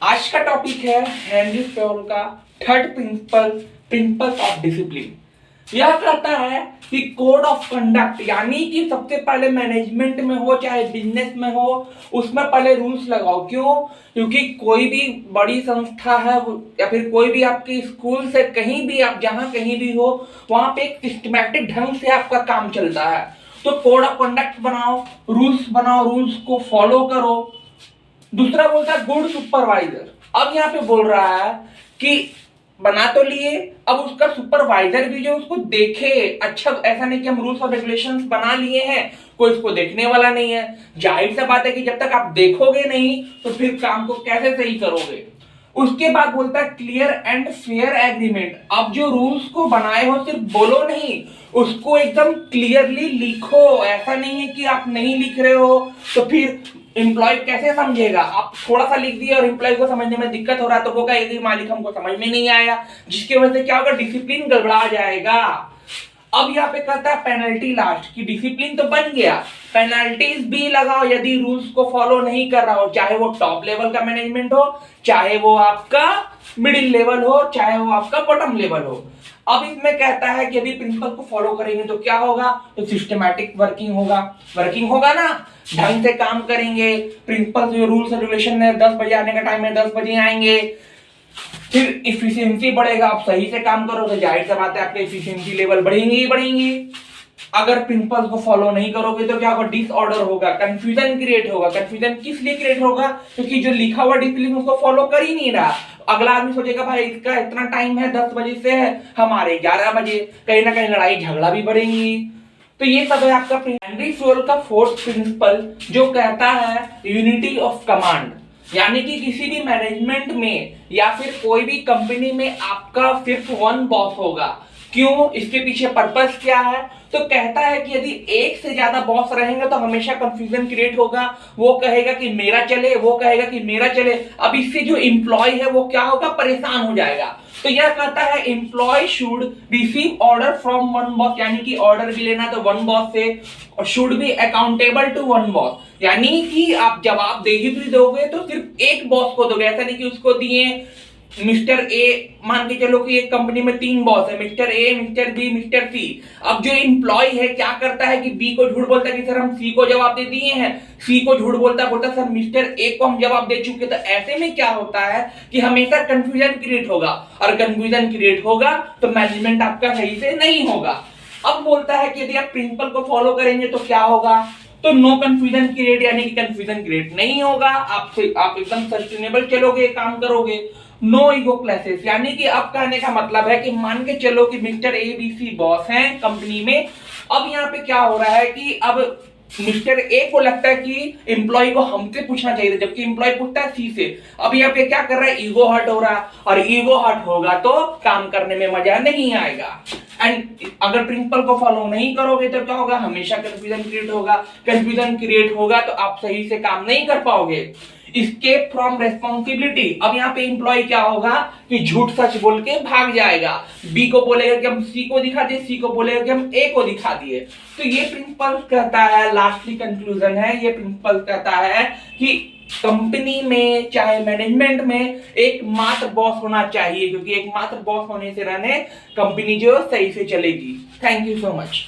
आज का टॉपिक है हेनरी फ्योल का third principal, principle of discipline. यह कहता है कि कोड ऑफ कंडक्ट, यानी कि सबसे पहले मैनेजमेंट में हो चाहे बिजनेस में हो, उसमें पहले रूल्स लगाओ। क्यों? क्योंकि कोई भी बड़ी संस्था है या फिर कोई भी आपके स्कूल से कहीं भी आप जहां कहीं भी हो, वहां पे एक सिस्टमैटिक ढंग से आपका काम चलता है। तो कोड ऑफ कंडक्ट बनाओ, रूल्स बनाओ, रूल्स को फॉलो करो। दूसरा बोलता है गुड सुपरवाइजर। अब यहाँ पे बोल रहा है कि बना तो लिए, अब उसका सुपरवाइजर भी जो उसको देखे। अच्छा, ऐसा नहीं कि हम रूल्स और रेगुलेशंस बना लिए हैं, कोई इसको देखने वाला नहीं है। जाहिर सा बात है कि जब तक आप देखोगे नहीं तो फिर काम को कैसे सही करोगे। उसके बाद बोलता है क्लियर एंड फेयर एग्रीमेंट। अब जो रूल्स को बनाए हो सिर्फ बोलो नहीं, उसको एकदम क्लियरली लिखो। ऐसा नहीं है कि आप नहीं लिख रहे हो तो फिर एम्प्लॉय कैसे समझेगा। आप थोड़ा सा लिख दिए और एम्प्लॉय को समझने में दिक्कत हो रहा है तो वो कहेगा मालिक हमको समझ में नहीं आया, जिसकी वजह से क्या होगा, डिसिप्लिन गड़बड़ा जाएगा। अब यहाँ पे कहता है पेनल्टी लास्ट, कि डिसिप्लिन तो बन गया, पेनल्टीज भी लगाओ यदि रूल्स को फॉलो नहीं कर रहा हो, चाहे वो टॉप लेवल का मैनेजमेंट हो, चाहे वो आपका मिडिल लेवल हो, चाहे वो आपका बॉटम लेवल हो। अब इसमें कहता है कि यदि प्रिंसिपल को फॉलो करेंगे तो क्या होगा, तो सिस्टमैटिक वर्किंग होगा ना, ढंग से काम करेंगे। प्रिंसिपल जो रूल्स रेगुलेशन है 10 बजे आने का टाइम है 10 बजे आएंगे, फिर इफिशियंसी बढ़ेगा। आप सही से काम करोगे, जाहिर सी बात है आपके इफिशियंसी लेवल बढ़ेंगे ही बढ़ेंगे। अगर प्रिंसिपल्स को फॉलो नहीं करोगे तो क्या होगा, डिसऑर्डर होगा, कंफ्यूजन क्रिएट होगा। कंफ्यूजन किस लिए क्रिएट होगा, क्योंकि जो लिखा हुआ डिसिप्लिन उसको फॉलो कर ही नहीं रहा। अगला आदमी सोचेगा भाई इसका इतना टाइम है 10 बजे से है, हमारे 11 बजे, कहीं ना कहीं लड़ाई झगड़ा भी बढ़ेंगी। तो ये सब है आपका हेनरी फ्योल का फोर्थ प्रिंसिपल, जो कहता है यूनिटी ऑफ कमांड। यानी कि किसी भी मैनेजमेंट में या फिर कोई भी कंपनी में आपका सिर्फ वन बॉस होगा। क्यों? इसके पीछे पर्पस क्या है? तो कहता है कि यदि एक से ज्यादा बॉस रहेंगे तो हमेशा कंफ्यूजन क्रिएट होगा। वो कहेगा कि मेरा चले, वो कहेगा कि मेरा चले। अब इससे जो एम्प्लॉय है वो क्या होगा, परेशान हो जाएगा। तो यह कहता है employee should receive order from one boss, यानी कि ऑर्डर भी लेना तो वन बॉस से, और should be accountable to one boss, यानी कि आप जवाबदेही भी दोगे तो सिर्फ एक बॉस को दोगे। ऐसा नहीं कि उसको दिए मिस्टर ए, मान के चलो कि एक कंपनी में 3 बॉस है, mister A, mister B, mister C. अब जो एम्प्लॉय है क्या करता है कि बी को झूठ बोलता है कि सर हम सी को जवाब दे दिए हैं, सी को झूठ बोलता सर मिस्टर ए को हम जवाब दे चुके। तो ऐसे में क्या होता है कि हमेशा कंफ्यूजन क्रिएट होगा, और कंफ्यूजन क्रिएट होगा तो मैनेजमेंट आपका सही से नहीं होगा। अब बोलता है कि यदि आप प्रिंसिपल को फॉलो करेंगे तो क्या होगा, तो नो कंफ्यूजन क्रिएट, यानी कि कंफ्यूजन क्रिएट नहीं होगा। आप एकदम सस्टेनेबल चलोगे, काम करोगे। नो ईगो क्लैशेस, यानी कि अब कहने का मतलब है कि मान के चलो कि mister A B C boss हैं कंपनी में। अब यहाँ पे क्या हो रहा है कि अब मिस्टर ए को लगता है कि एम्प्लॉय को हमसे पूछना चाहिए, जबकि एम्प्लॉय पूछता है सी से। अब यहाँ पे क्या कर रहा है, ईगो हर्ट हो रहा है, और ईगो हर्ट होगा तो काम करने में मजा नहीं आएगा। एंड अगर प्रिंसिपल को फॉलो नहीं करोगे तो क्या होगा, हमेशा कंफ्यूजन क्रिएट होगा। कंफ्यूजन क्रिएट होगा तो आप सही से काम नहीं कर पाओगे। escape फ्रॉम रेस्पॉन्सिबिलिटी, अब यहाँ पे एम्प्लॉय क्या होगा कि झूठ सच बोल के भाग जाएगा। बी को बोलेगा कि हम सी को दिखा दिए, सी को बोलेगा कि हम ए को दिखा दिए। तो ये प्रिंसिपल कहता है, लास्टली कंक्लूजन है, ये प्रिंसिपल कहता है कि कंपनी में चाहे मैनेजमेंट में एक मात्र बॉस होना चाहिए, क्योंकि एक मात्र बॉस होने से रहने कंपनी जो सही से चलेगी। Thank you so much.